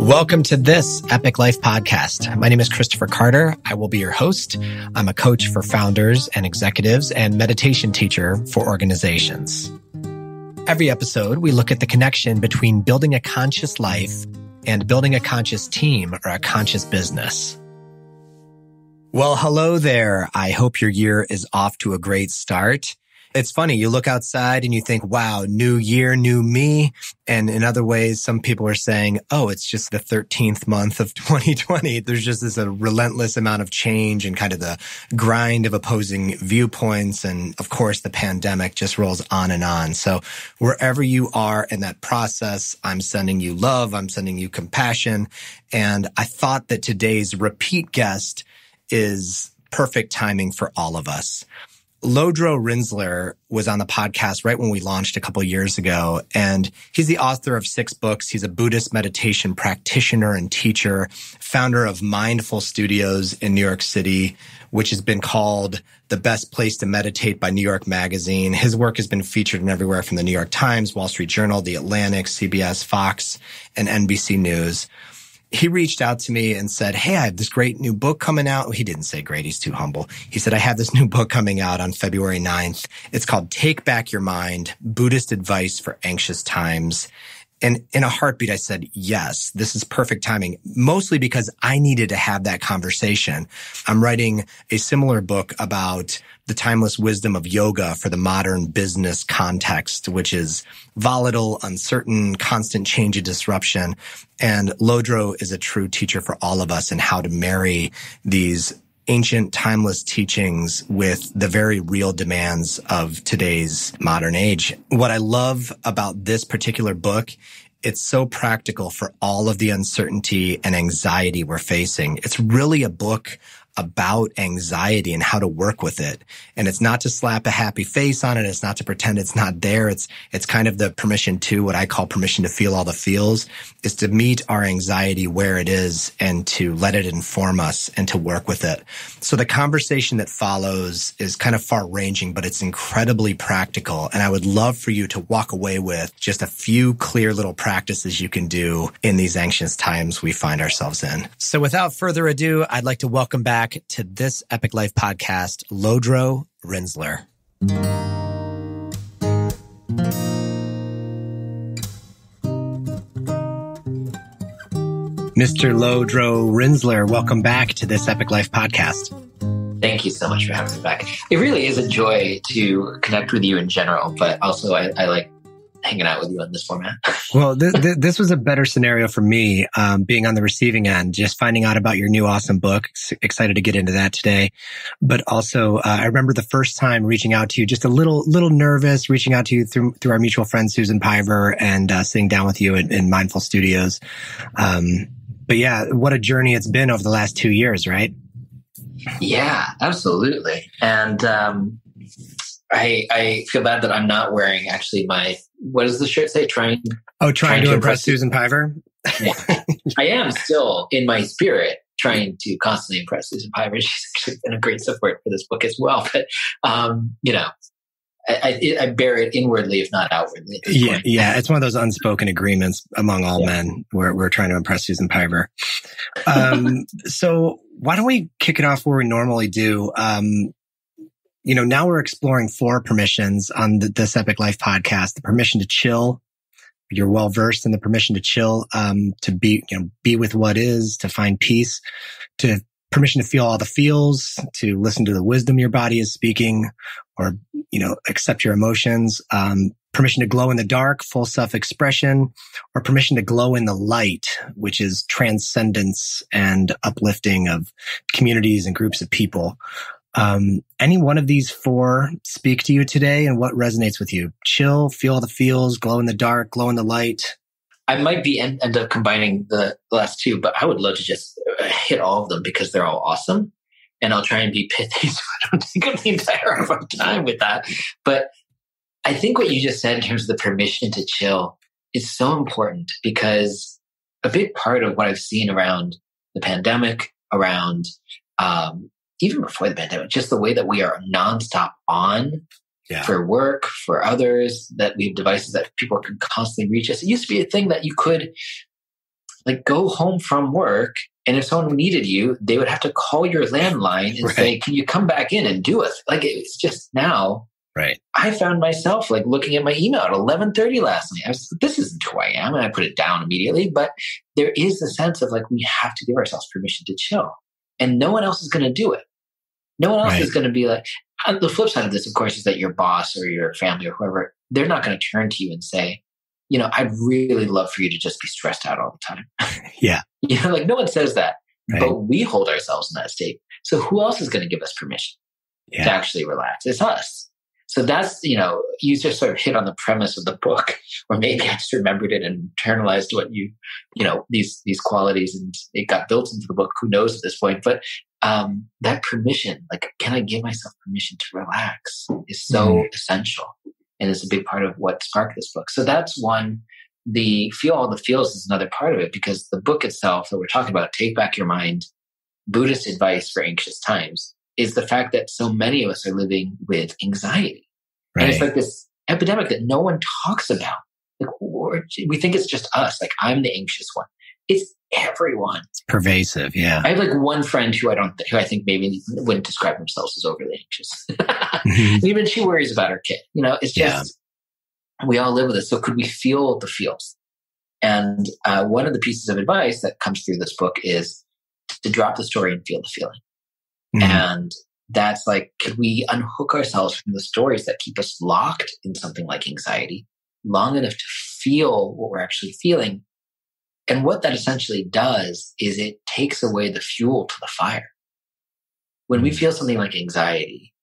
Welcome to this Epic Life podcast. My name is Christopher Carter. I will be your host. I'm a coach for founders and executives and meditation teacher for organizations. Every episode, we look at the connection between building a conscious life and building a conscious team or a conscious business. Well, hello there. I hope your year is off to a great start. It's funny, you look outside and you think, wow, new year, new me. And in other ways, some people are saying, oh, it's just the 13th month of 2020. There's just this a relentless amount of change and kind of the grind of opposing viewpoints. And of course, the pandemic just rolls on and on. So wherever you are in that process, I'm sending you love. I'm sending you compassion. And I thought that today's repeat guest is perfect timing for all of us. Lodro Rinzler was on the podcast right when we launched a couple of years ago, and he's the author of 6 books. He's a Buddhist meditation practitioner and teacher, founder of Mindful Studios in New York City, which has been called the best place to meditate by New York Magazine. His work has been featured in everywhere from the New York Times, Wall Street Journal, The Atlantic, CBS, Fox, and NBC News. He reached out to me and said, hey, I have this great new book coming out. He didn't say great. He's too humble. He said, I have this new book coming out on February 9th. It's called Take Back Your Mind, Buddhist Advice for Anxious Times. And in a heartbeat, I said, yes, this is perfect timing, mostly because I needed to have that conversation. I'm writing a similar book about the timeless wisdom of yoga for the modern business context, which is volatile, uncertain, constant change and disruption. And Lodro is a true teacher for all of us in how to marry these ancient, timeless teachings with the very real demands of today's modern age. What I love about this particular book, it's so practical for all of the uncertainty and anxiety we're facing. It's really a book about anxiety and how to work with it. And it's not to slap a happy face on it. It's not to pretend it's not there. It's kind of the permission to, what I call permission to feel all the feels, is to meet our anxiety where it is and to let it inform us and to work with it. So the conversation that follows is kind of far ranging, but it's incredibly practical. And I would love for you to walk away with just a few clear little practices you can do in these anxious times we find ourselves in. So without further ado, I'd like to welcome back to this Epic Life podcast, Lodro Rinzler. Mr. Lodro Rinzler, welcome back to this Epic Life podcast. Thank you so much for having me back. It really is a joy to connect with you in general, but also I like hanging out with you on this format. Well, this was a better scenario for me, being on the receiving end, just finding out about your new awesome book. Excited to get into that today. But also, I remember the first time reaching out to you, just a little nervous, reaching out to you through our mutual friend, Susan Piver, and sitting down with you in Mindful Studios. But yeah, what a journey it's been over the last 2 years, right? Yeah, absolutely. And I feel bad that I'm not wearing actually my, what does the shirt say? Trying to impress Susan Piver? Yeah. I am still in my spirit trying to constantly impress Susan Piver. She's actually been a great support for this book as well. But, I bear it inwardly, if not outwardly. Yeah. It's one of those unspoken agreements among all men where we're trying to impress Susan Piver. So why don't we kick it off where we normally do? Now we're exploring 4 permissions on this Epic Life podcast: the permission to chill. You're well versed in the permission to chill, to be with what is, to find peace, to permission to feel all the feels, to listen to the wisdom your body is speaking, or, accept your emotions, permission to glow in the dark, full self-expression, or permission to glow in the light, which is transcendence and uplifting of communities and groups of people. Any one of these 4 speak to you today, and what resonates with you? Chill, feel all the feels, glow in the dark, glow in the light. I might end up combining the last 2, but I would love to just hit all of them because they're all awesome. And I'll try and be pithy so I don't take up the entire of our time with that. But I think what you just said in terms of the permission to chill is so important, because a big part of what I've seen around the pandemic, around even before the pandemic, just the way that we are nonstop on for work, for others, that we have devices that people can constantly reach us. It used to be a thing that you could like go home from work. And if someone needed you, they would have to call your landline and say, can you come back in and do it? Like it's just now. Right. I found myself like looking at my email at 11:30 last night. I was like, this isn't who I am. And I put it down immediately. But there is a sense of like, we have to give ourselves permission to chill. And no one else is going to do it. No one else is going to be like, on the flip side of this, of course, is that your boss or your family or whoever, they're not going to turn to you and say, you know, I'd really love for you to just be stressed out all the time. Yeah. You know, like no one says that, but we hold ourselves in that state. So who else is going to give us permission to actually relax? It's us. So that's, you know, you just sort of hit on the premise of the book, or maybe I just remembered it and internalized what you know, these qualities, and it got built into the book. Who knows at this point? But that permission, like, can I give myself permission to relax, is so essential, and it's a big part of what sparked this book. So that's one. The feel all the feels is another part of it, because the book itself that we're talking about, Take Back Your Mind, Buddhist advice for anxious times, is the fact that so many of us are living with anxiety. And it's like this epidemic that no one talks about. Like, we think it's just us. Like, I'm the anxious one. It's everyone. It's pervasive. Yeah. I have like one friend who I think maybe wouldn't describe themselves as overly anxious. Even she worries about her kid. You know, it's just, we all live with it. So could we feel the feels? And one of the pieces of advice that comes through this book is to drop the story and feel the feeling. And that's like, could we unhook ourselves from the stories that keep us locked in something like anxiety long enough to feel what we're actually feeling? And what that essentially does is it takes away the fuel to the fire. When we feel something like anxiety,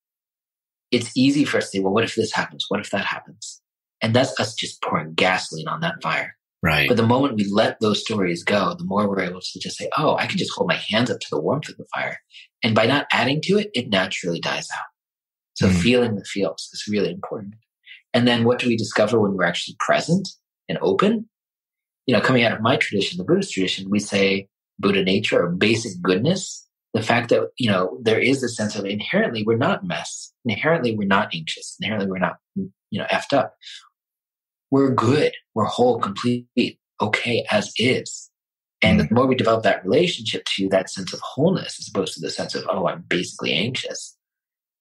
it's easy for us to say, well, what if this happens? What if that happens? And that's us just pouring gasoline on that fire. Right. But the moment we let those stories go, the more we're able to just say, oh, I can just hold my hands up to the warmth of the fire. And by not adding to it, it naturally dies out. So feeling the feels is really important. And then what do we discover when we're actually present and open? You know, coming out of my tradition, the Buddhist tradition, we say Buddha nature, or basic goodness. The fact that, you know, there is a sense of inherently we're not mess. Inherently we're not anxious. Inherently we're not, you know, effed up. We're good. We're whole, complete, okay as is. And the more we develop that relationship to that sense of wholeness, as opposed to the sense of, oh, I'm basically anxious,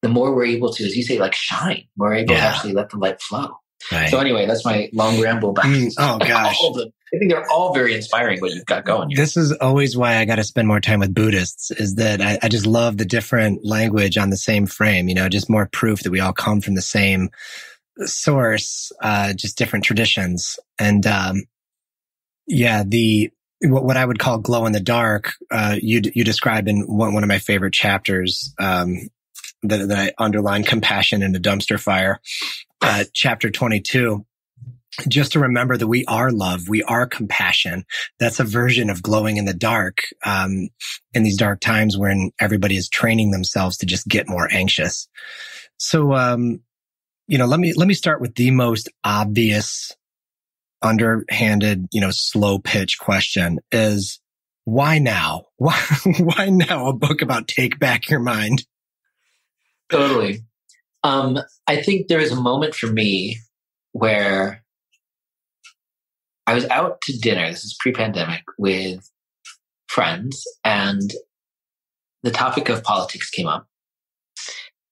the more we're able to, as you say, like shine. We're able to actually let the light flow. Right. So anyway, that's my long ramble back. Oh gosh. I think they're all very inspiring what you've got going here. This is always why I got to spend more time with Buddhists, is that I just love the different language on the same frame, you know, just more proof that we all come from the same source, just different traditions. And, what I would call glow in the dark, you describe in one of my favorite chapters, that I underline, compassion in a dumpster fire, chapter 22. Just to remember that we are love, we are compassion. That's a version of glowing in the dark, in these dark times when everybody is training themselves to just get more anxious. So, you know, let me start with the most obvious, underhanded, you know, slow pitch question is, why now? Why now a book about Take Back Your Mind? Totally. I think there is a moment for me where I was out to dinner, this is pre-pandemic, with friends, and the topic of politics came up.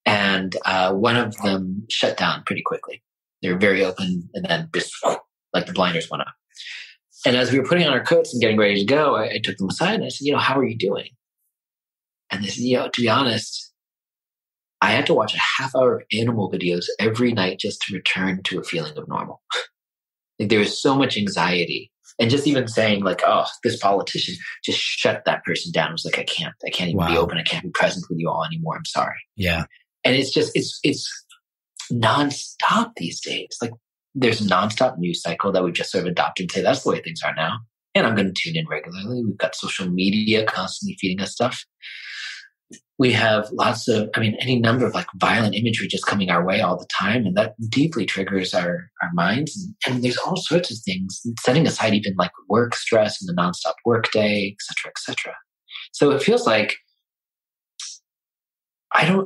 And one of them shut down pretty quickly. They were very open, and then just like the blinders went up. And as we were putting on our coats and getting ready to go, I took them aside and I said, you know, how are you doing? And they said, you know, to be honest, I had to watch a half hour of animal videos every night just to return to a feeling of normal. Like there was so much anxiety. And just even saying like, oh, this politician, just shut that person down. I was like, I can't even be open. I can't be present with you all anymore. I'm sorry. Yeah. And it's just, it's nonstop these days. Like there's a nonstop news cycle that we've just sort of adopted to say that's the way things are now. And I'm going to tune in regularly. We've got social media constantly feeding us stuff. We have lots of, any number of like violent imagery just coming our way all the time. And that deeply triggers our minds. And there's all sorts of things, setting aside even like work stress and the nonstop work day, et cetera, et cetera. So it feels like,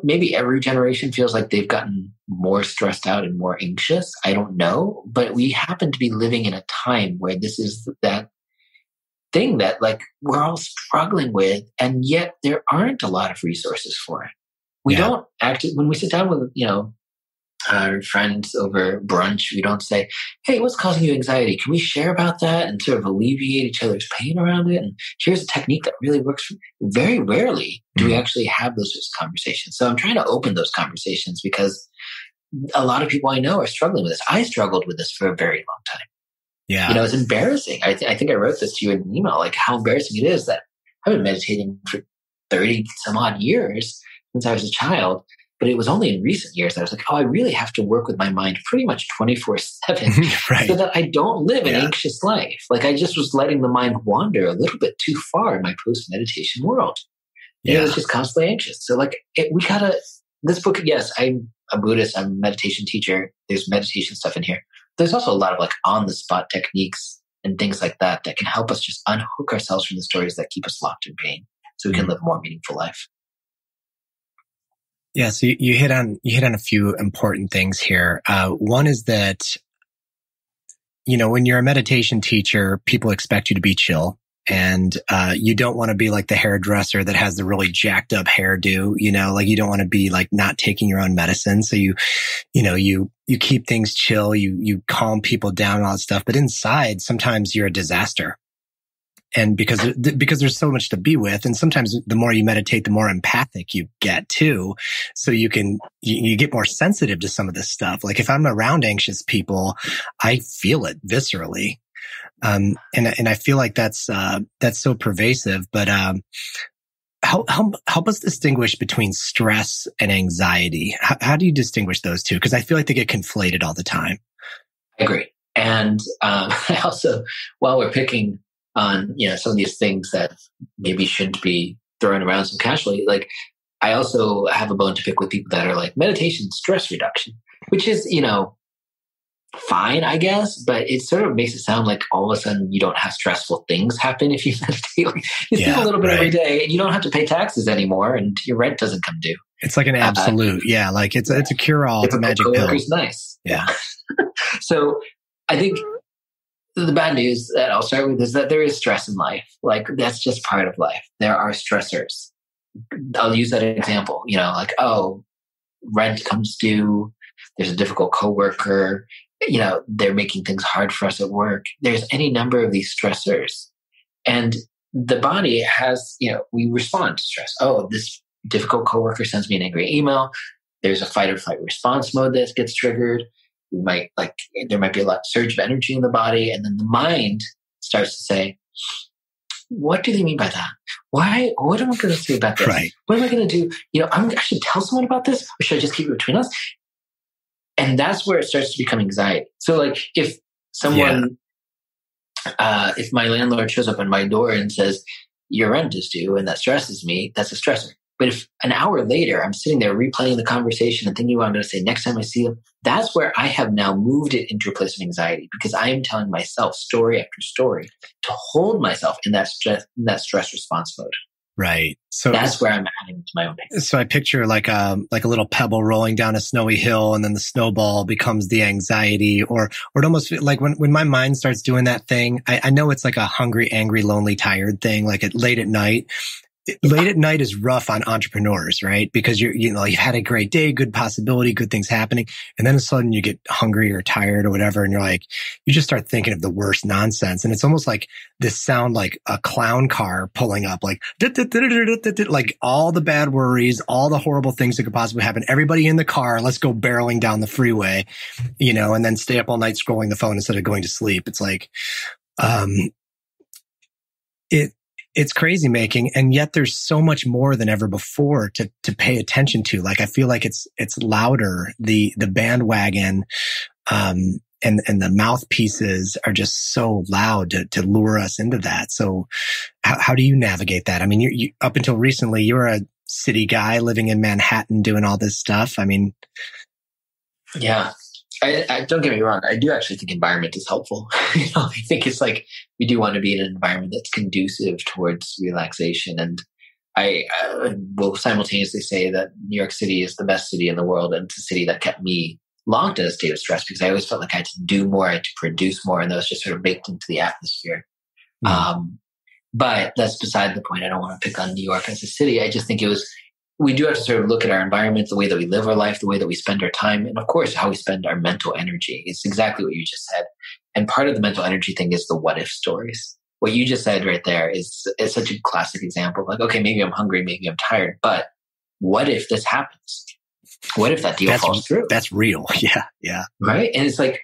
maybe every generation feels like they've gotten more stressed out and more anxious. I don't know. But we happen to be living in a time where this is that thing that like we're all struggling with, and yet there aren't a lot of resources for it. We don't when we sit down with, our friends over brunch, we don't say, hey, what's causing you anxiety? Can we share about that and sort of alleviate each other's pain around it? And here's a technique that really works. Very rarely do we actually have those sorts of conversations. So I'm trying to open those conversations because a lot of people I know are struggling with this. I struggled with this for a very long time. Yeah. It's embarrassing. I think I wrote this to you in an email, like how embarrassing it is that I've been meditating for 30 some odd years since I was a child. But it was only in recent years that I was like, I really have to work with my mind pretty much 24/7 right. so that I don't live an anxious life. Like I just was letting the mind wander a little bit too far in my post-meditation world. And it was just constantly anxious. So like this book, yes, I'm a Buddhist, I'm a meditation teacher. There's meditation stuff in here. There's also a lot of like on-the-spot techniques and things like that can help us just unhook ourselves from the stories that keep us locked in pain so we can live a more meaningful life. Yeah, so you hit on a few important things here. One is that, when you're a meditation teacher, people expect you to be chill, and you don't want to be like the hairdresser that has the really jacked up hairdo. Like you don't want to be like not taking your own medicine. So you keep things chill. You calm people down and all that stuff. But inside, sometimes you're a disaster. And because there's so much to be with, and sometimes the more you meditate, the more empathic you get too. So you get more sensitive to some of this stuff. Like if I'm around anxious people, I feel it viscerally. And I feel like that's so pervasive, but, help us distinguish between stress and anxiety. How do you distinguish those two? Because I feel like they get conflated all the time. I agree. And, I also, while we're picking on, some of these things that maybe shouldn't be thrown around so casually. Like, I also have a bone to pick with people that are like meditation, stress reduction, which is, fine, I guess, but it sort of makes it sound like all of a sudden you don't have stressful things happen if you meditate. Like, you sleep a little bit every day and you don't have to pay taxes anymore and your rent doesn't come due. It's like an absolute. Like it's a cure-all. It's a magic pill. It's nice. Yeah. So I think the bad news that I'll start with is that there is stress in life. Like that's just part of life. There are stressors. I'll use that example, rent comes due. There's a difficult coworker. They're making things hard for us at work. There's any number of these stressors. And the body has, we respond to stress. Oh, this difficult coworker sends me an angry email. There's a fight or flight response mode that gets triggered. There might be a surge of energy in the body. And then the mind starts to say, what do they mean by that? Why? What am I going to say about this? Right. What am I going to do? I should tell someone about this, or should I just keep it between us? And that's where it starts to become anxiety. So like if someone, if my landlord shows up on my door and says, your rent is due, and that stresses me, that's a stressor. But if an hour later, I'm sitting there replaying the conversation and thinking what I'm going to say next time I see them, that's where I have now moved it into a place of anxiety because I am telling myself story after story to hold myself in that stress response mode. Right. So that's where I'm adding to my own pain. So I picture like a little pebble rolling down a snowy hill, and then the snowball becomes the anxiety, or it almost like when my mind starts doing that thing, I know it's like a hungry, angry, lonely, tired thing, like late at night. Late at night is rough on entrepreneurs, right? Because you've had a great day, good possibility, good things happening. And then all of a sudden you get hungry or tired or whatever. And you just start thinking of the worst nonsense. And it's almost like this sound like a clown car pulling up, like all the bad worries, all the horrible things that could possibly happen. Everybody in the car, let's go barreling down the freeway, and then stay up all night scrolling the phone instead of going to sleep. It's like, it's crazy making, and yet there's so much more than ever before to pay attention to. Like, I feel like it's louder. The bandwagon, and the mouthpieces are just so loud to lure us into that. So how do you navigate that? I mean, you up until recently, you were a city guy living in Manhattan doing all this stuff. I mean, yeah. I don't get me wrong. I do actually think environment is helpful. I think it's like we do want to be in an environment that's conducive towards relaxation. And I will simultaneously say that New York City is the best city in the world, and it's a city that kept me locked in a state of stress because I always felt like I had to do more, I had to produce more, and that was just sort of baked into the atmosphere. But that's beside the point. I don't want to pick on New York as a city. I just think we do have to sort of look at our environment, the way that we live our life, the way that we spend our time, and of course, how we spend our mental energy. It's exactly what you just said. And part of the mental energy thing is the what if stories. What you just said right there is such a classic example. Like, okay, maybe I'm hungry, maybe I'm tired, but what if this happens? What if that deal falls through? That's real. Yeah. Right? And it's like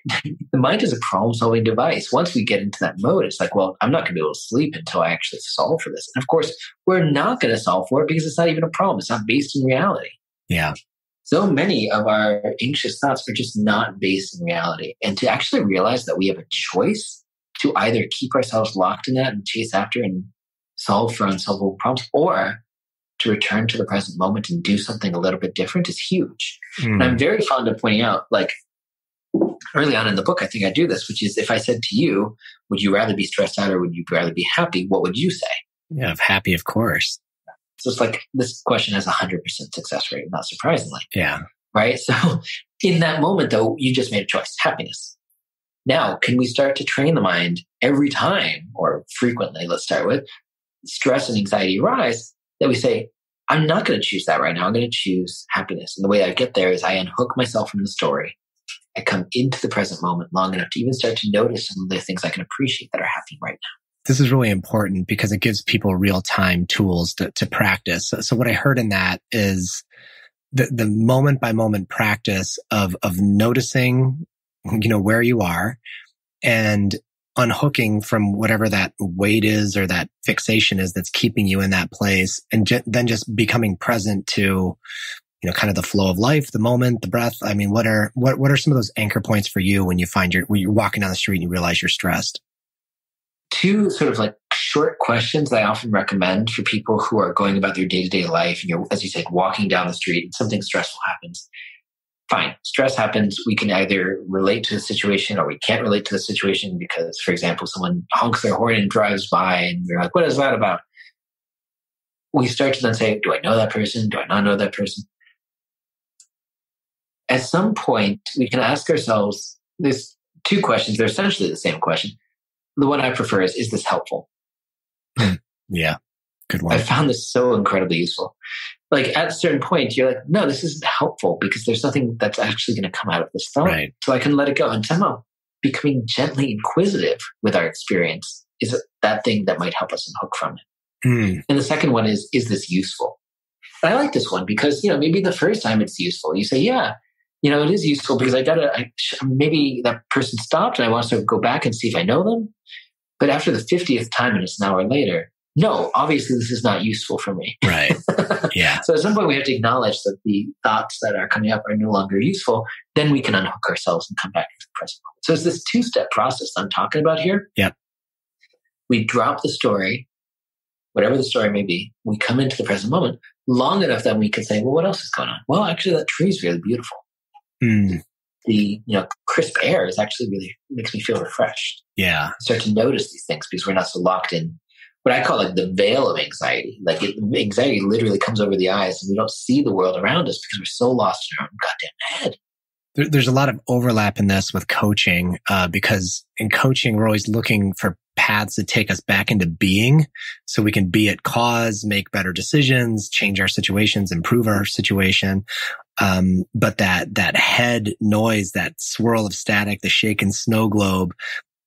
the mind is a problem-solving device. Once we get into that mode, it's like, well, I'm not going to be able to sleep until I actually solve for this. And of course, we're not going to solve for it because it's not even a problem. It's not based in reality. Yeah. So many of our anxious thoughts are just not based in reality. And to actually realize that we have a choice to either keep ourselves locked in that and chase after and solve for unsolvable problems, or to return to the present moment and do something a little bit different is huge. And I'm very fond of pointing out, like early on in the book, I think I do this, which is if I said to you, would you rather be stressed out or would you rather be happy? What would you say? Yeah, happy, of course. So it's like this question has 100% success rate, not surprisingly. Yeah. Right? So in that moment, though, you just made a choice, happiness. Now, can we start to train the mind every time, or frequently, let's start with, stress and anxiety arise, that we say, I'm not going to choose that right now. I'm going to choose happiness. And the way I get there is I unhook myself from the story. I come into the present moment long enough to even start to notice some of the things I can appreciate that are happening right now. This is really important because it gives people real-time tools to practice. So what I heard in that is the moment-by-moment practice of noticing, where you are and unhooking from whatever that weight is or that fixation is that's keeping you in that place, and then just becoming present to, kind of the flow of life, the moment, the breath. I mean, what are some of those anchor points for you when you find when you're walking down the street and you realize you're stressed? Two sort of like short questions that I often recommend for people who are going about their day-to-day life. And you're, as you say, walking down the street and something stressful happens. Fine. Stress happens. We can either relate to the situation or we can't relate to the situation because, for example, someone honks their horn and drives by and you're like, what is that about? We start to then say, do I know that person? Do I not know that person? At some point, we can ask ourselves, there's two questions. They're essentially the same question. The one I prefer is this helpful? Yeah. Good one. I found this so incredibly useful. Like at a certain point, you're like, no, this isn't helpful because there's nothing that's actually going to come out of this thought. Right. So I can let it go. And somehow becoming gently inquisitive with our experience is that thing that might help us unhook from it. And the second one is this useful? And I like this one because, maybe the first time it's useful. You say, yeah, it is useful because maybe that person stopped and I want to go back and see if I know them. But after the 50th time and it's an hour later, no, obviously this is not useful for me. Right. Yeah. So at some point we have to acknowledge that the thoughts that are coming up are no longer useful. Then we can unhook ourselves and come back to the present moment. So it's this two-step process I'm talking about here. Yep. We drop the story, whatever the story may be. We come into the present moment long enough that we can say, well, what else is going on? Well, actually that tree is really beautiful. The crisp air is actually really makes me feel refreshed. Yeah. Start to notice these things because we're not so locked in what I call like the veil of anxiety. Like anxiety literally comes over the eyes and we don't see the world around us because we're so lost in our own goddamn head. There's a lot of overlap in this with coaching because in coaching, we're always looking for paths that take us back into being so we can be at cause, make better decisions, change our situations, improve our situation. But that head noise, that swirl of static, the shaken snow globe,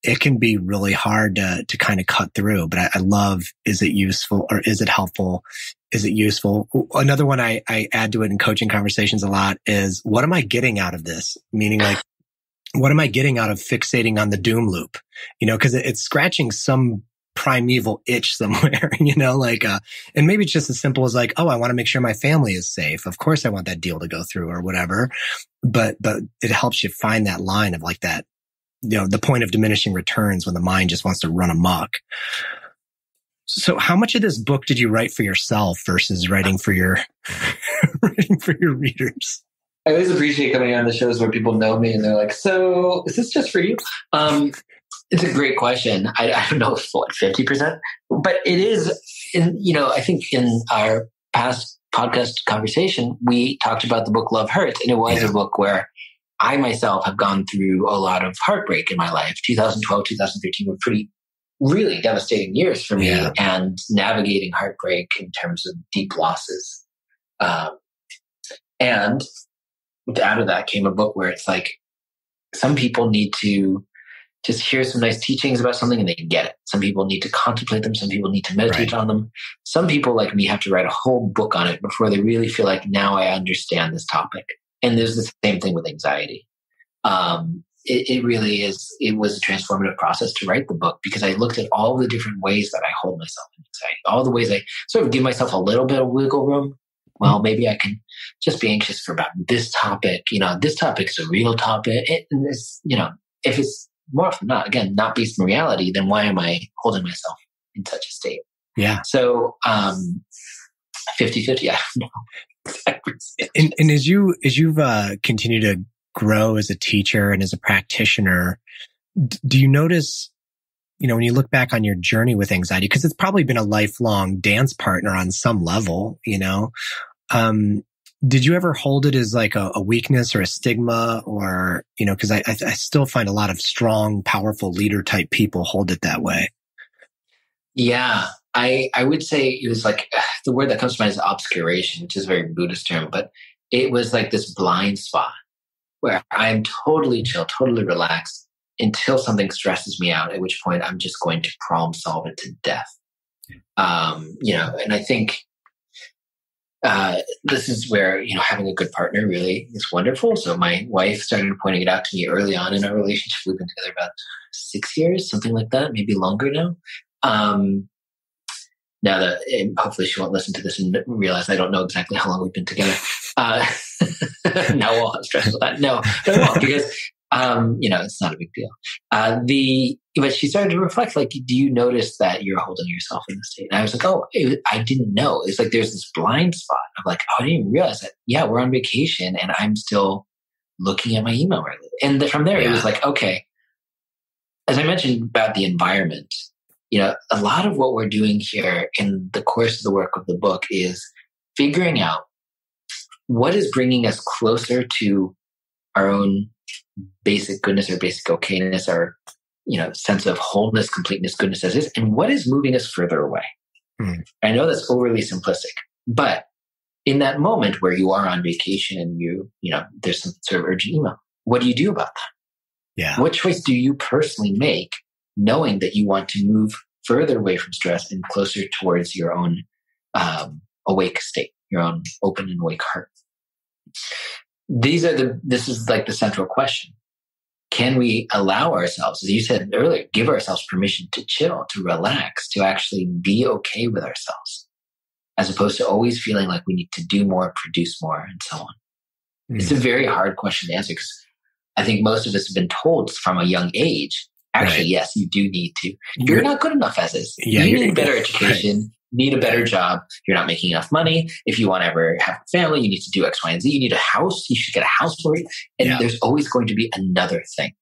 it can be really hard to kind of cut through. But I love, is it useful or is it helpful? Is it useful? Another one I add to it in coaching conversations a lot is, what am I getting out of this? Meaning like, what am I getting out of fixating on the doom loop? Because it's scratching some primeval itch somewhere, and maybe it's just as simple as like, oh, I want to make sure my family is safe. Of course I want that deal to go through or whatever. But it helps you find that line of like that, the point of diminishing returns when the mind just wants to run amok. So how much of this book did you write for yourself versus writing for your readers? I always appreciate coming on the shows where people know me and they're like, so is this just for you? It's a great question. I don't know if 50%, but it is, I think in our past podcast conversation, we talked about the book Love Hurts, and it was a book where I myself have gone through a lot of heartbreak in my life. 2012, 2013 were pretty really devastating years for me, Yeah. and navigating heartbreak in terms of deep losses. And out of that came a book where it's like, some people need to just hear some nice teachings about something and they get it. Some people need to contemplate them. Some people need to meditate on them. Some people like me have to write a whole book on it before they really feel like, now I understand this topic. And there's the same thing with anxiety. It really is. It was a transformative process to write the book, because I looked at all the different ways that I hold myself in anxiety, all the ways I sort of give myself a little bit of wiggle room. Well, maybe I can just be anxious for about this topic. This topic is a real topic. And this, if it's more often not, again, not based in reality, then why am I holding myself in such a state? Yeah. So, 50-50, I don't know. And as you've continued to grow as a teacher and as a practitioner, do you notice, when you look back on your journey with anxiety, because it's probably been a lifelong dance partner on some level, did you ever hold it as like a weakness or a stigma, or, because I still find a lot of strong, powerful leader type people hold it that way. Yeah, I would say it was like, the word that comes to mind is obscuration, which is a very Buddhist term, but it was like this blind spot where I'm totally chill, totally relaxed until something stresses me out, at which point I'm just going to problem solve it to death. And I think this is where, having a good partner really is wonderful. So my wife started pointing it out to me early on in our relationship. We've been together about 6 years, something like that, maybe longer now. Now that, and hopefully she won't listen to this and realize I don't know exactly how long we've been together. Now we'll have stress with that. No, I won't, because, it's not a big deal. But she started to reflect, like, do you notice that you're holding yourself in this state? And I was like, I didn't know. It's like, there's this blind spot of like, I didn't even realize that. Yeah, we're on vacation and I'm still looking at my email regularly. And from there, It was like, okay, as I mentioned about the environment, a lot of what we're doing here in the course of the work of the book is figuring out what is bringing us closer to our own basic goodness or basic okayness, or, sense of wholeness, completeness, goodness as is, and what is moving us further away. I know that's overly simplistic, but in that moment where you are on vacation and there's some sort of urgent email, what do you do about that? Yeah. What choice do you personally make, knowing that you want to move further away from stress and closer towards your own awake state, your own open and awake heart? This is like the central question. Can we allow ourselves, as you said earlier, give ourselves permission to chill, to relax, to actually be okay with ourselves, as opposed to always feeling like we need to do more, produce more, and so on? It's a very hard question to answer, because I think most of us have been told from a young age, actually, yes, you do need to. You're not good enough as is. You need a better education. Need a better job. You're not making enough money. If you want to ever have a family, you need to do X, Y, and Z. You need a house. You should get a house for it. And there's always going to be another thing.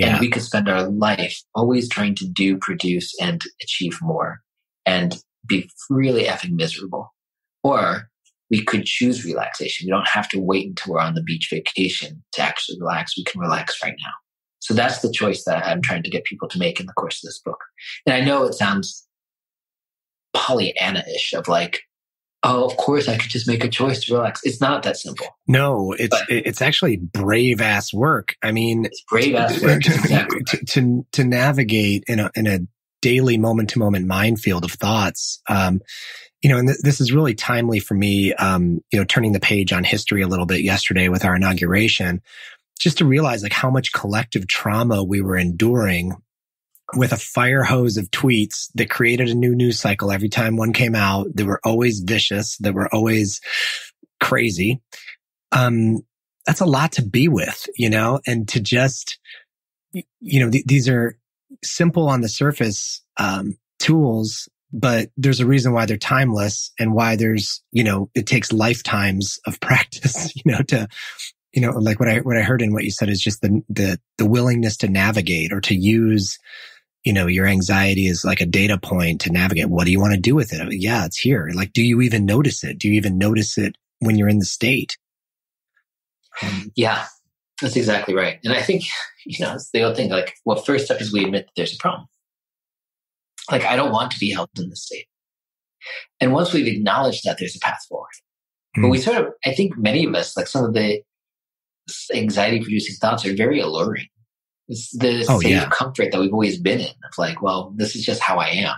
And we could spend our life always trying to do, produce, and achieve more, and be really effing miserable. Or we could choose relaxation. We don't have to wait until we're on the beach vacation to actually relax. We can relax right now. So that's the choice that I'm trying to get people to make in the course of this book. And I know it sounds Pollyanna-ish, of like, oh, of course I could just make a choice to relax. It's not that simple. No, it's actually brave ass work. I mean, it's brave ass work. Exactly. To navigate in a daily moment to moment minefield of thoughts. And this is really timely for me. Turning the page on history a little bit yesterday with our inauguration, just to realize like how much collective trauma we were enduring with a fire hose of tweets that created a new news cycle every time one came out. They were always vicious. They were always crazy. That's a lot to be with, and to just, these are simple on the surface, tools, but there's a reason why they're timeless, and why there's, it takes lifetimes of practice, to, like what I heard in what you said is just the willingness to navigate, or to use, your anxiety is like a data point to navigate. What do you want to do with it? Yeah, it's here. Like, do you even notice it? Do you even notice it when you're in the state? Yeah, that's exactly right. And I think, it's the old thing, like, well, first step is we admit that there's a problem. Like, I don't want to be held in this state. And once we've acknowledged that, there's a path forward. But we sort of, I think many of us, like some of the anxiety producing thoughts are very alluring. It's the safe comfort that we've always been in of like, well, this is just how I am.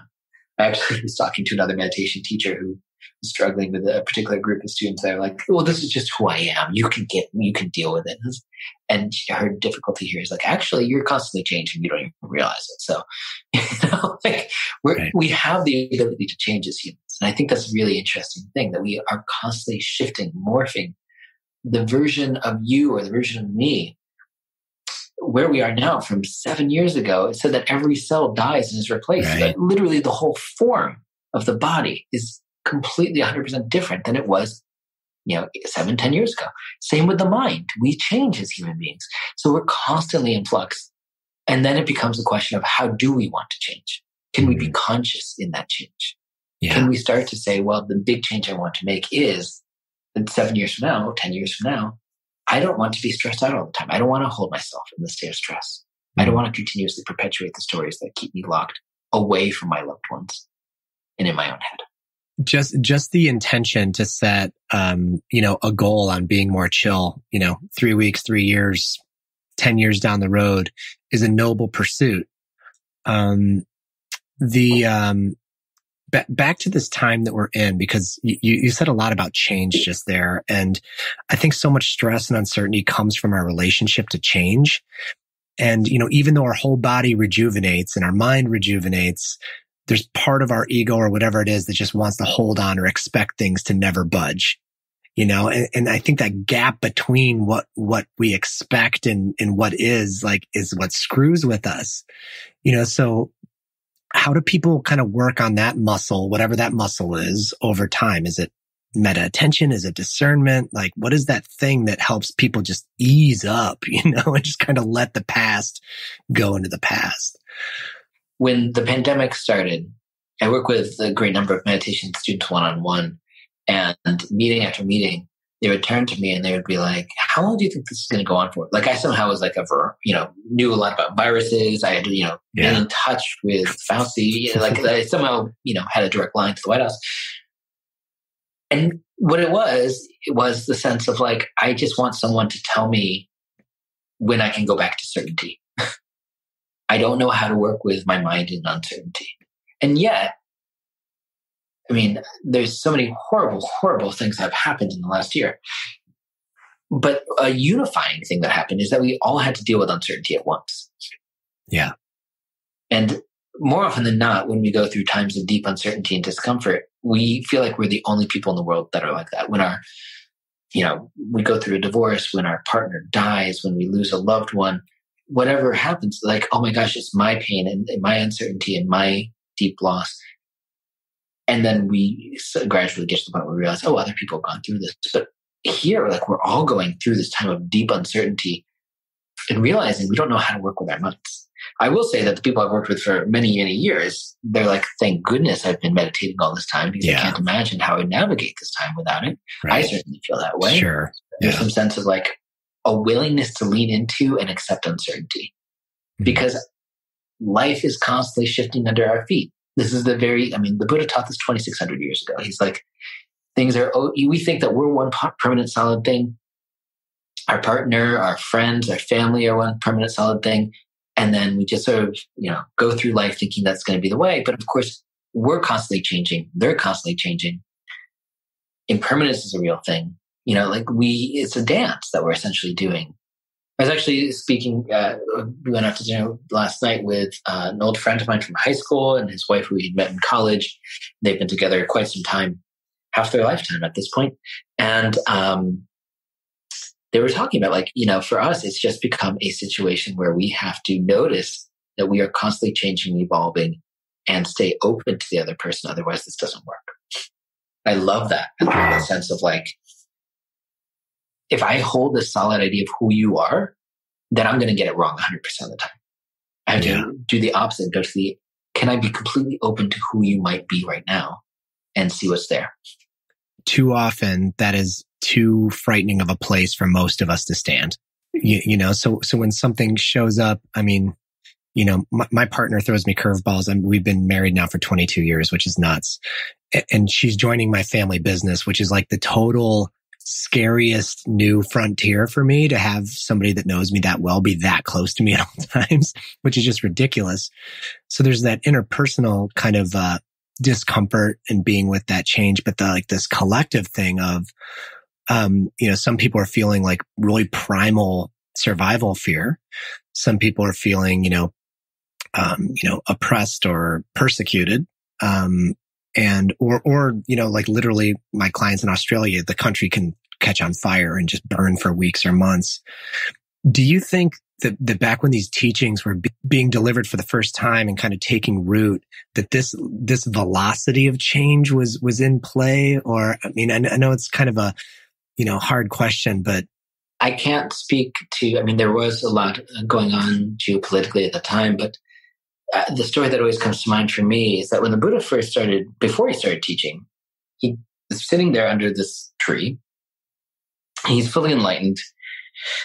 I actually was talking to another meditation teacher who was struggling with a particular group of students that are like, well, this is just who I am. You can deal with it. And her difficulty here is like, actually, you're constantly changing. You don't even realize it. So, like we have the ability to change as humans. And I think that's a really interesting thing, that we are constantly shifting, morphing the version of you or the version of me. Where we are now from 7 years ago, it said that every cell dies and is replaced. But literally the whole form of the body is completely 100% different than it was, 7-10 years ago. Same with the mind. We change as human beings. So we're constantly in flux. And then it becomes a question of, how do we want to change? Can we be conscious in that change? Yeah. Can we start to say, well, the big change I want to make is that 7 years from now, 10 years from now, I don't want to be stressed out all the time. I don't want to hold myself in the state of stress. I don't want to continuously perpetuate the stories that keep me locked away from my loved ones and in my own head. Just the intention to set, a goal on being more chill, 3 weeks, 3 years, 10 years down the road is a noble pursuit. Back to this time that we're in, because you said a lot about change just there. And I think so much stress and uncertainty comes from our relationship to change. And, even though our whole body rejuvenates and our mind rejuvenates, there's part of our ego or whatever it is that just wants to hold on or expect things to never budge, and I think that gap between what we expect and what is what screws with us, so how do people kind of work on that muscle, whatever that muscle is, over time? Is it meta attention? Is it discernment? Like, what is that thing that helps people just ease up, and just kind of let the past go into the past? When the pandemic started, I work with a great number of meditation students one-on-one, and meeting after meeting, they would turn to me and they would be like, how long do you think this is going to go on for? Like, I somehow was like knew a lot about viruses. I had, been in touch with Fauci. I somehow, had a direct line to the White House. And what it was the sense of like, I just want someone to tell me when I can go back to certainty. I don't know how to work with my mind in uncertainty. And yet, there's so many horrible, horrible things that have happened in the last year. But a unifying thing that happened is that we all had to deal with uncertainty at once. Yeah. And more often than not, when we go through times of deep uncertainty and discomfort, we feel like we're the only people in the world that are like that. When we go through a divorce, when our partner dies, when we lose a loved one, whatever happens, like, oh my gosh, it's my pain and my uncertainty and my deep loss. And then we gradually get to the point where we realize, oh, other people have gone through this. But here, like, we're all going through this time of deep uncertainty and realizing we don't know how to work with our minds. I will say that the people I've worked with for many, many years, they're like, thank goodness I've been meditating all this time, because I can't imagine how I would navigate this time without it. Right. I certainly feel that way. Sure. There's some sense of like a willingness to lean into and accept uncertainty, because life is constantly shifting under our feet. This is the Buddha taught this 2,600 years ago. He's like, we think that we're one permanent solid thing. Our partner, our friends, our family are one permanent solid thing. And then we just sort of, go through life thinking that's going to be the way. But of course, we're constantly changing. They're constantly changing. Impermanence is a real thing. It's a dance that we're essentially doing. I was actually speaking, we went out to dinner last night with an old friend of mine from high school and his wife who he'd met in college. They've been together quite some time, half their lifetime at this point. And they were talking about for us, it's just become a situation where we have to notice that we are constantly changing, evolving, and stay open to the other person. Otherwise, this doesn't work. I love that. I love that sense of like, if I hold this solid idea of who you are, then I'm going to get it wrong 100% of the time. I have to do the opposite. Go to can I be completely open to who you might be right now and see what's there? Too often, that is too frightening of a place for most of us to stand. So when something shows up, my partner throws me curveballs, and we've been married now for 22 years, which is nuts. And she's joining my family business, which is like the total scariest new frontier for me, to have somebody that knows me that well be that close to me at all times, which is just ridiculous. So there's that interpersonal kind of discomfort in being with that change, but this collective thing of some people are feeling like really primal survival fear. Some people are feeling oppressed or persecuted. Like literally my clients in Australia, the country can catch on fire and just burn for weeks or months. Do you think that back when these teachings were being delivered for the first time and kind of taking root, that this velocity of change was in play? Or, I mean, I know it's kind of a, hard question, but I can't speak to, there was a lot going on geopolitically at the time, but the story that always comes to mind for me is that when the Buddha before he started teaching, he was sitting there under this tree. He's fully enlightened.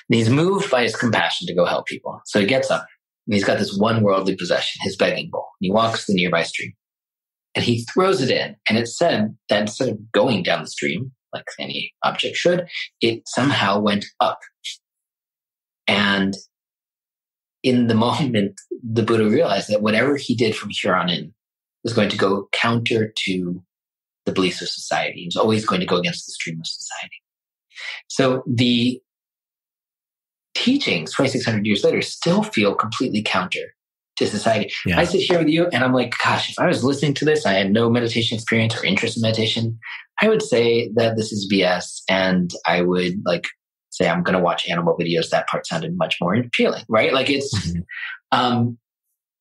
And he's moved by his compassion to go help people. So he gets up and he's got this one worldly possession, his begging bowl. And he walks the nearby stream and he throws it in. And it said that instead of going down the stream, like any object should, it somehow went up. And in the moment, the Buddha realized that whatever he did from here on in was going to go counter to the beliefs of society. He was always going to go against the stream of society. So the teachings 2,600 years later still feel completely counter to society. Yeah. I sit here with you and I'm like, gosh, if I was listening to this, I had no meditation experience or interest in meditation, I would say that this is BS. And I would say, I'm going to watch animal videos. That part sounded much more appealing, right?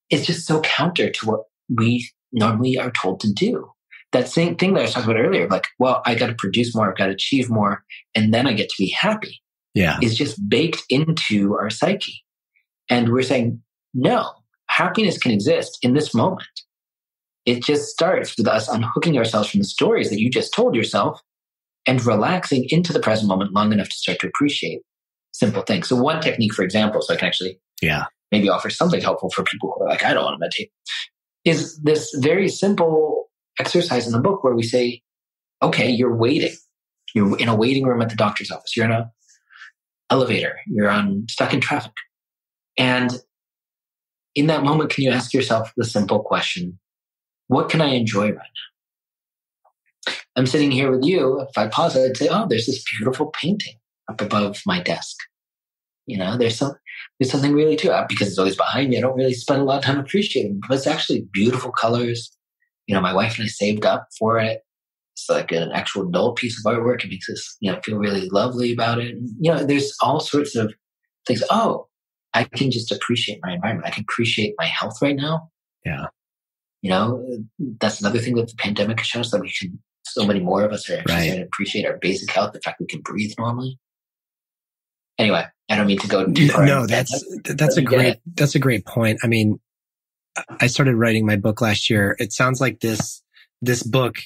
It's just so counter to what we normally are told to do. That same thing that I was talking about earlier, I got to produce more, I've got to achieve more, and then I get to be happy. Yeah. Is just baked into our psyche. And we're saying, no, happiness can exist in this moment. It just starts with us unhooking ourselves from the stories that you just told yourself and relaxing into the present moment long enough to start to appreciate simple things. So one technique, for example, so I can actually maybe offer something helpful for people who are like, I don't want to meditate, is this very simple exercise in the book where we say, okay, you're waiting. You're in a waiting room at the doctor's office. You're in an elevator. You're stuck in traffic. And in that moment, can you ask yourself the simple question, what can I enjoy right now? I'm sitting here with you. If I pause, I'd say, oh, there's this beautiful painting up above my desk. There's something really to it because it's always behind me. I don't really spend a lot of time appreciating it, but it's actually beautiful colors. My wife and I saved up for it. It's like an actual adult piece of artwork. It makes us, feel really lovely about it. And, there's all sorts of things. Oh, I can just appreciate my environment. I can appreciate my health right now. Yeah. That's another thing that the pandemic has shown us, that so many more of us are actually starting to appreciate our basic health, the fact we can breathe normally. Anyway, I don't mean to go too far. No, that's a great point. I started writing my book last year. It sounds like this book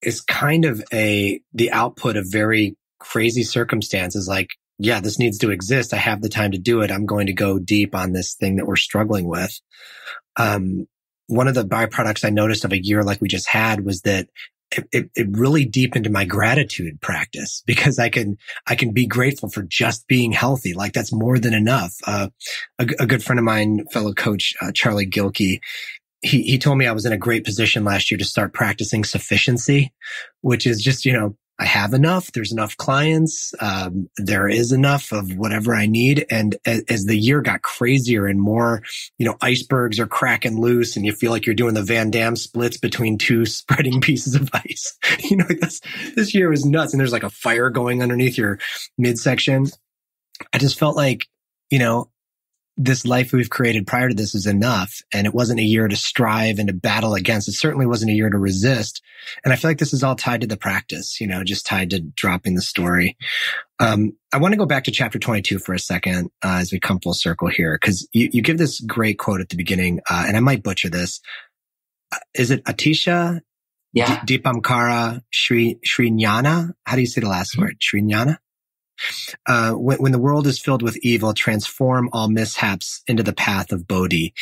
is kind of the output of very crazy circumstances. This needs to exist. I have the time to do it. I'm going to go deep on this thing that we're struggling with. One of the byproducts I noticed of a year like we just had was that it really deepened my gratitude practice, because I can be grateful for just being healthy. That's more than enough. A good friend of mine, fellow coach, Charlie Gilkey, he told me I was in a great position last year to start practicing sufficiency, which is just, I have enough. There's enough clients. There is enough of whatever I need. And as the year got crazier and more, icebergs are cracking loose and you feel like you're doing the Van Damme splits between two spreading pieces of ice. This year was nuts. And there's a fire going underneath your midsection. I just felt like, this life we've created prior to this is enough. And it wasn't a year to strive and to battle against. It certainly wasn't a year to resist. And I feel like this is all tied to the practice, just tied to dropping the story. I want to go back to chapter 22 for a second, as we come full circle here, because you give this great quote at the beginning, and I might butcher this. Is it Atisha? Yeah. Deepamkara Srinyana? How do you say the last word? Srinyana? When the world is filled with evil, transform all mishaps into the path of Bodhi.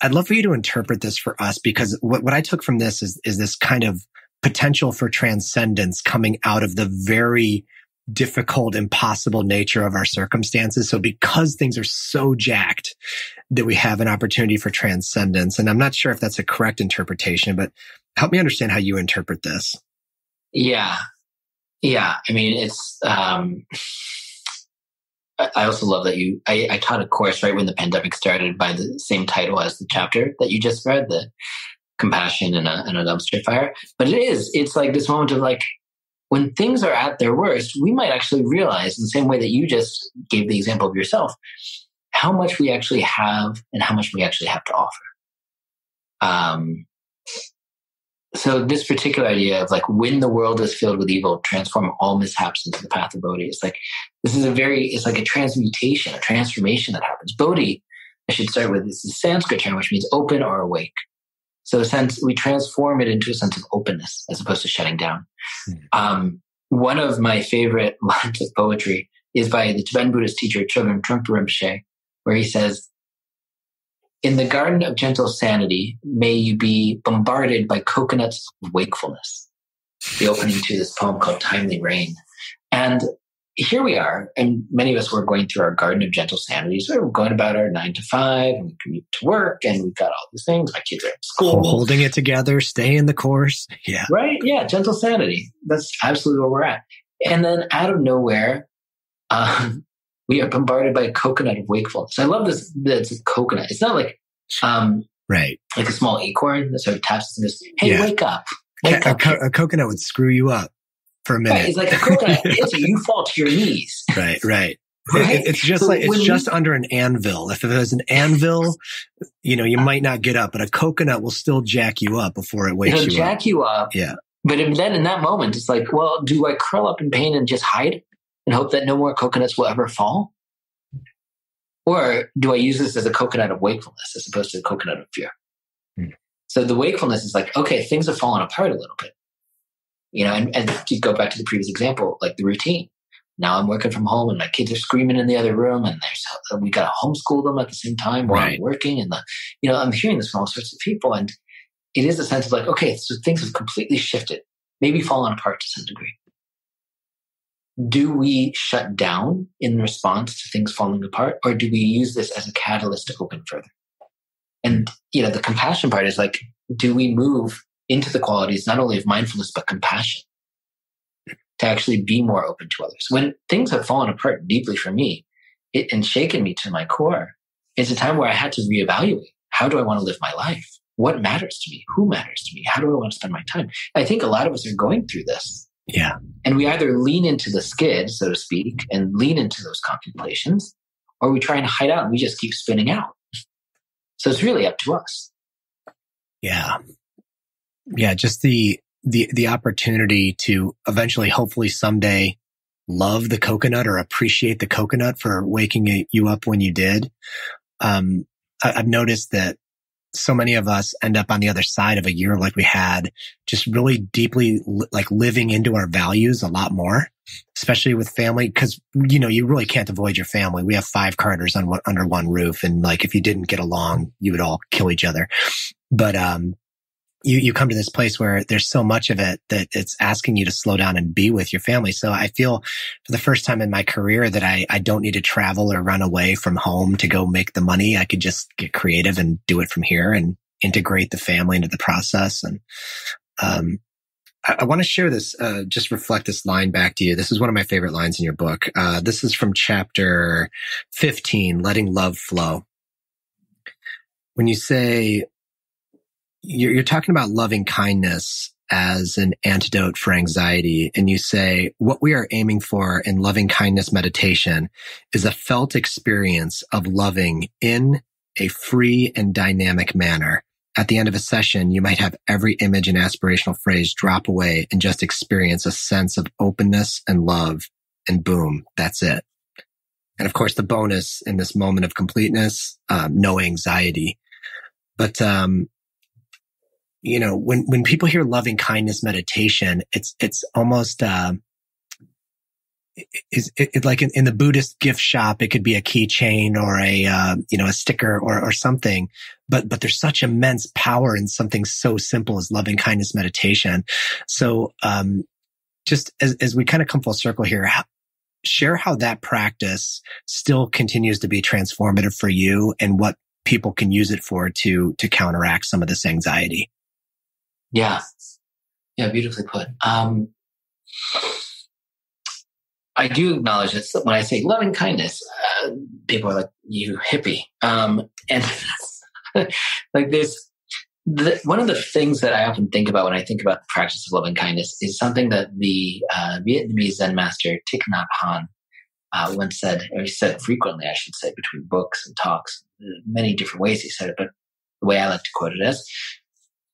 I'd love for you to interpret this for us, because what I took from this is this kind of potential for transcendence coming out of the very difficult, impossible nature of our circumstances. So because things are so jacked, that we have an opportunity for transcendence. And I'm not sure if that's a correct interpretation, but help me understand how you interpret this. Yeah. I mean, it's, I also love that I taught a course right when the pandemic started by the same title as the chapter that you just read, the compassion in a dumpster fire. But it's like this moment of like, when things are at their worst, we might actually realize, in the same way that you just gave the example of yourself, how much we actually have and how much we actually have to offer. So this particular idea of like, when the world is filled with evil, transform all mishaps into the path of Bodhi. It's like, it's like a transmutation, a transformation that happens. Bodhi, I should start with, this is a Sanskrit term, which means open or awake. So we transform it into a sense of openness as opposed to shutting down. One of my favorite lines of poetry is by the Tibetan Buddhist teacher, Chogyam Trungpa Rinpoche, where he says, "In the garden of gentle sanity, may you be bombarded by coconuts of wakefulness." The opening to this poem called Timely Rain. And here we are, and many of us were going through our garden of gentle sanity. So we're going about our 9 to 5, and we commute to work, and we've got all these things. My kids are at school. Holding it together, staying the course. Yeah. Right? Yeah, gentle sanity. That's absolutely where we're at. And then out of nowhere, we are bombarded by a coconut of wakefulness. I love this, that it's a coconut. It's not like, right, like a small acorn that sort of taps us and goes, "Hey, wake up. Wake up." A coconut would screw you up for a minute. Right, it's like a coconut. You fall to your knees. Right. It's just so like, it's just under an anvil. If it was an anvil, you might not get up, but a coconut will still jack you up before it wakes you up. It'll jack you up. Yeah. But then in that moment, it's like, well, do I curl up in pain and just hide and hope that no more coconuts will ever fall? Or do I use this as a coconut of wakefulness as opposed to a coconut of fear? So the wakefulness is like, okay, things have fallen apart a little bit. And to go back to the previous example, like the routine. Now I'm working from home and my kids are screaming in the other room, and we got to homeschool them at the same time while I'm working. And I'm hearing this from all sorts of people. And it is a sense of like, okay, so things have completely shifted, maybe fallen apart to some degree. Do we shut down in response to things falling apart, or do we use this as a catalyst to open further? And, the compassion part is like, do we move into the qualities not only of mindfulness, but compassion to actually be more open to others? When things have fallen apart deeply for me and shaken me to my core, it's a time where I had to reevaluate. How do I want to live my life? What matters to me? Who matters to me? How do I want to spend my time? I think a lot of us are going through this. Yeah. And we either lean into the skid, so to speak, and lean into those contemplations, or we try and hide out and we just keep spinning out. So it's really up to us. Yeah. Yeah. Just the opportunity to eventually, hopefully someday, love the coconut or appreciate the coconut for waking you up when you did. I've noticed that so many of us end up on the other side of a year like we had, just really deeply like living into our values a lot more, especially with family. Cause you really can't avoid your family. We have 5 Carters under one roof. And like, if you didn't get along, you would all kill each other. But, you come to this place where there's so much of it that it's asking you to slow down and be with your family. So I feel for the first time in my career that I don't need to travel or run away from home to go make the money. I could just get creative and do it from here and integrate the family into the process. And I want to share this, just reflect this line back to you. This is one of my favorite lines in your book. This is from chapter 15, Letting Love Flow. When you say, you're talking about loving kindness as an antidote for anxiety. And you say, what we are aiming for in loving kindness meditation is a felt experience of loving in a free and dynamic manner. At the end of a session, you might have every image and aspirational phrase drop away and just experience a sense of openness and love. And boom, that's it. And of course, the bonus in this moment of completeness, no anxiety. But, when people hear loving kindness meditation, it's almost, is it like in the Buddhist gift shop, it could be a keychain or a sticker or something, but there's such immense power in something so simple as loving kindness meditation. So, just as we kind of come full circle here, share how that practice still continues to be transformative for you and what people can use it for to counteract some of this anxiety. Yeah. Yeah. Beautifully put. I do acknowledge that when I say loving kindness, people are like, you hippie. And like this, one of the things that I often think about when I think about the practice of loving kindness is something that the Vietnamese Zen master Thich Nhat Hanh once said, or he said frequently, I should say, between books and talks, many different ways he said it, but the way I like to quote it is,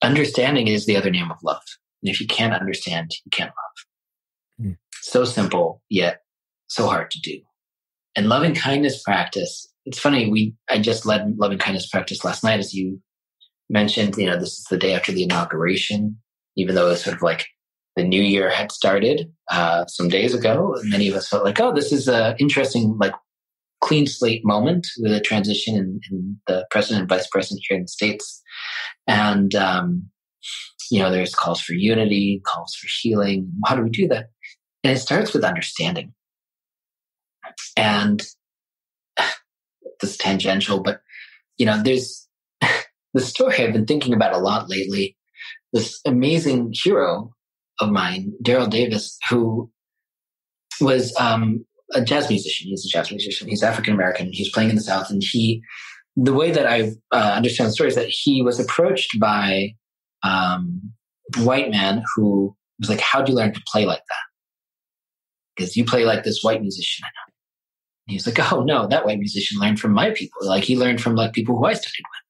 understanding is the other name of love. And if you can't understand, you can't love. Mm. So simple, yet so hard to do. And loving kindness practice, it's funny, I just led loving kindness practice last night, as you mentioned, this is the day after the inauguration, even though it's sort of like the new year had started some days ago. Many of us felt like, oh, this is an interesting, like, clean slate moment with a transition in the president and vice president here in the States. And, there's calls for unity, calls for healing. How do we do that? And it starts with understanding. And this is tangential, but, there's the story I've been thinking about a lot lately. This amazing hero of mine, Daryl Davis, who was a jazz musician. He's a jazz musician. He's African-American. He's playing in the South. And the way that I understand the story is that he was approached by a white man who was like, how'd you learn to play like that? Because you play like this white musician I know. And he's like, oh no, that white musician learned from my people. Like, he learned from like people who I studied with.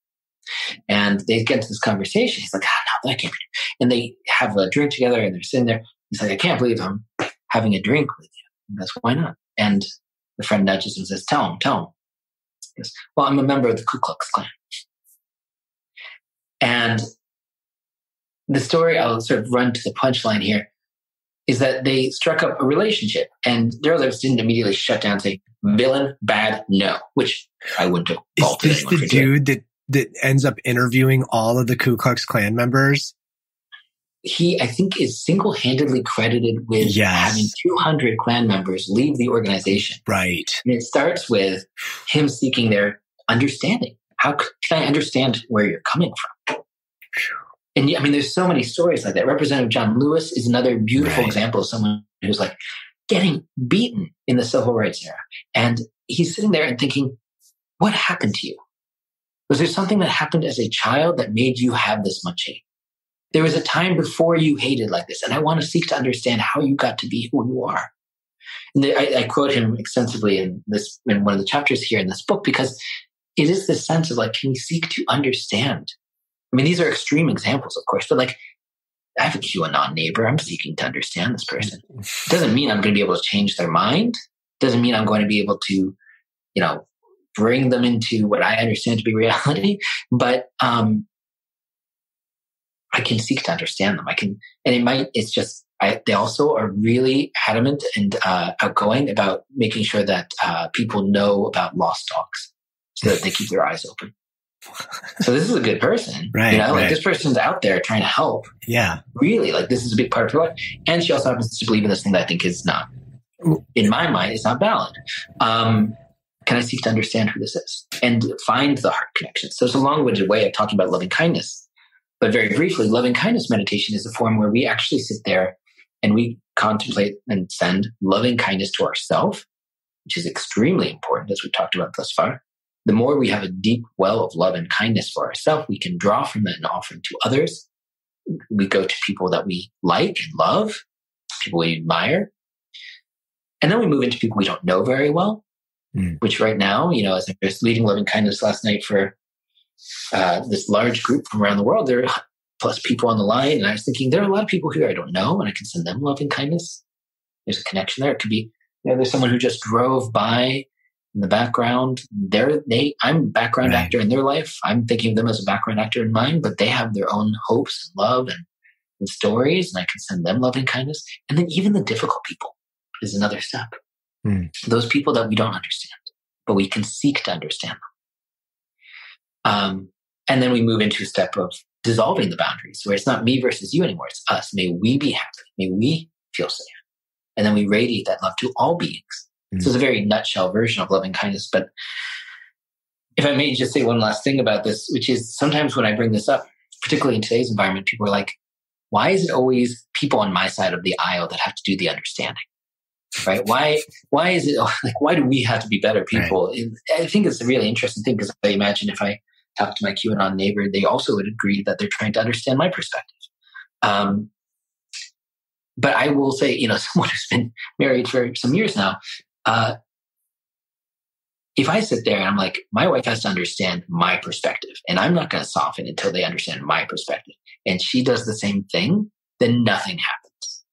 And they get into this conversation. He's like, no, that can't be. And they have a drink together and they're sitting there. He's like, I can't believe I'm having a drink with you. And he goes, why not? And the friend nudges him and says, tell him. He goes, well, I'm a member of the Ku Klux Klan. And the story, I'll sort of run to the punchline here, is that they struck up a relationship. And Daryl Davis didn't immediately shut down and say, villain, bad, no, which I wouldn't have faulted anyone for doing. Is this the dude that ends up interviewing all of the Ku Klux Klan members? He, I think, is single-handedly credited with having 200 Klan members leave the organization. Right. And it starts with him seeking their understanding. How can I understand where you're coming from? And there's so many stories like that. Representative John Lewis is another beautiful example of someone who's like getting beaten in the civil rights era. And he's sitting there and thinking, what happened to you? Was there something that happened as a child that made you have this much hate? There was a time before you hated like this, and I want to seek to understand how you got to be who you are. And I quote him extensively in one of the chapters here in this book, because it is this sense of like, can we seek to understand? These are extreme examples, of course, but like, I have a QAnon neighbor. I'm seeking to understand this person. It doesn't mean I'm going to be able to change their mind. It doesn't mean I'm going to be able to, bring them into what I understand to be reality. But I can seek to understand them. They also are really adamant and outgoing about making sure that people know about lost dogs so that they keep their eyes open. So this is a good person, right? Like, this person's out there trying to help. Yeah. Really, like, this is a big part of her life. And she also happens to believe in this thing that I think is not, in my mind, it's not valid. Can I seek to understand who this is and find the heart connection? So it's a long-winded way of talking about loving kindness. But very briefly, loving kindness meditation is a form where we actually sit there and we contemplate and send loving kindness to ourselves, which is extremely important, as we've talked about thus far. The more we have a deep well of love and kindness for ourselves, we can draw from that and offer it to others. We go to people that we like and love, people we admire. And then we move into people we don't know very well, which right now, as I was leading loving kindness last night for this large group from around the world, there are plus people on the line. And I was thinking, there are a lot of people here I don't know, and I can send them loving kindness. There's a connection there. It could be, there's someone who just drove by in the background. I'm a background actor in their life. I'm thinking of them as a background actor in mine, but they have their own hopes and love and stories, and I can send them loving kindness. And then even the difficult people is another step. Those people that we don't understand, but we can seek to understand them. And then we move into a step of dissolving the boundaries, where it's not me versus you anymore. It's us. May we be happy. May we feel safe. And then we radiate that love to all beings. So it's a very nutshell version of loving kindness. But if I may just say one last thing about this, which is sometimes when I bring this up, particularly in today's environment, people are like, why is it always people on my side of the aisle that have to do the understanding? Right? Why is it like, why do we have to be better people? Right. I think it's a really interesting thing, because I imagine if I talked to my QAnon neighbor, they also would agree that they're trying to understand my perspective. But I will say, someone who's been married for some years now, if I sit there and I'm like, my wife has to understand my perspective, and I'm not going to soften until they understand my perspective, and she does the same thing, then nothing happens.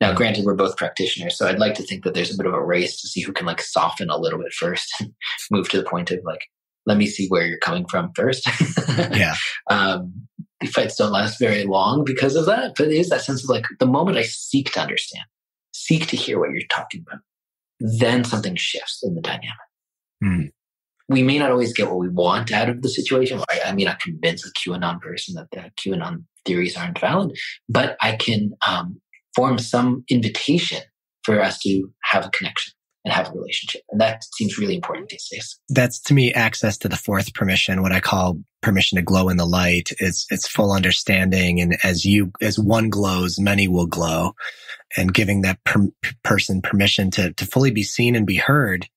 Now, granted, we're both practitioners, so I'd like to think that there's a bit of a race to see who can soften a little bit first and move to the point of let me see where you're coming from first. Yeah. Fights don't last very long because of that, but it is that sense of the moment I seek to understand, seek to hear what you're talking about, then something shifts in the dynamic. We may not always get what we want out of the situation. I may not convince a QAnon person that the QAnon theories aren't valid, but I can form some invitation for us to have a connection and have a relationship. And that seems really important these days. That's, to me, access to the fourth permission, what I call permission to glow in the light. It's full understanding. And as one glows, many will glow. And giving that person permission to fully be seen and be heard.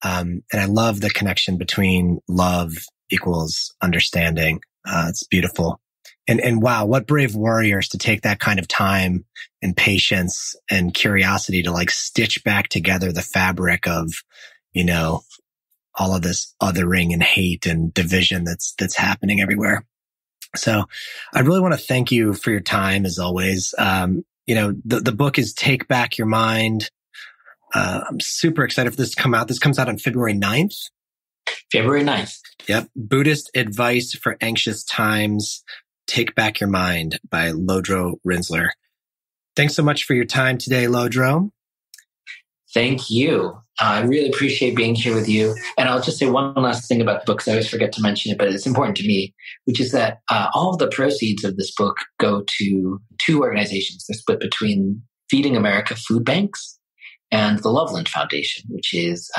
And I love the connection between love equals understanding. It's beautiful. And wow, what brave warriors to take that kind of time and patience and curiosity to stitch back together the fabric of, all of this othering and hate and division that's happening everywhere. So I really want to thank you for your time as always. The book is Take Back Your Mind. I'm super excited for this to come out. This comes out on February 9th. February 9th. Yep. Buddhist Advice for Anxious Times. Take Back Your Mind by Lodro Rinzler. Thanks so much for your time today, Lodro. Thank you. I really appreciate being here with you. And I'll just say one last thing about the book, because I always forget to mention it, but it's important to me, which is that all of the proceeds of this book go to two organizations. They're split between Feeding America food banks and the Loveland Foundation, which is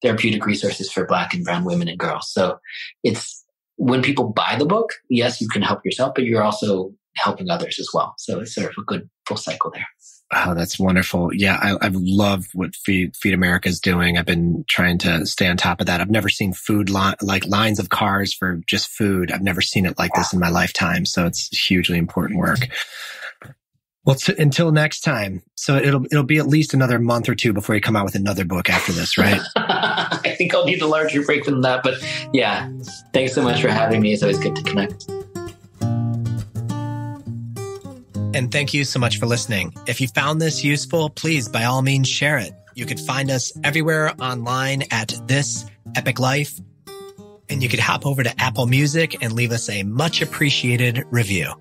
therapeutic resources for Black and brown women and girls. So it's, when people buy the book, yes, you can help yourself, but you're also helping others as well. So it's sort of a good full cycle there. Wow, that's wonderful. Yeah, I've loved what Feed America is doing. I've been trying to stay on top of that. I've never seen food lines of cars for just food. I've never seen it like this in my lifetime. So it's hugely important work. Well, until next time. So it'll be at least another month or two before you come out with another book after this, right? I think I'll need a larger break than that. But yeah, thanks so much for having me. It's always good to connect. And thank you so much for listening. If you found this useful, please, by all means, share it. You could find us everywhere online at This Epic Life. And you could hop over to Apple Music and leave us a much appreciated review.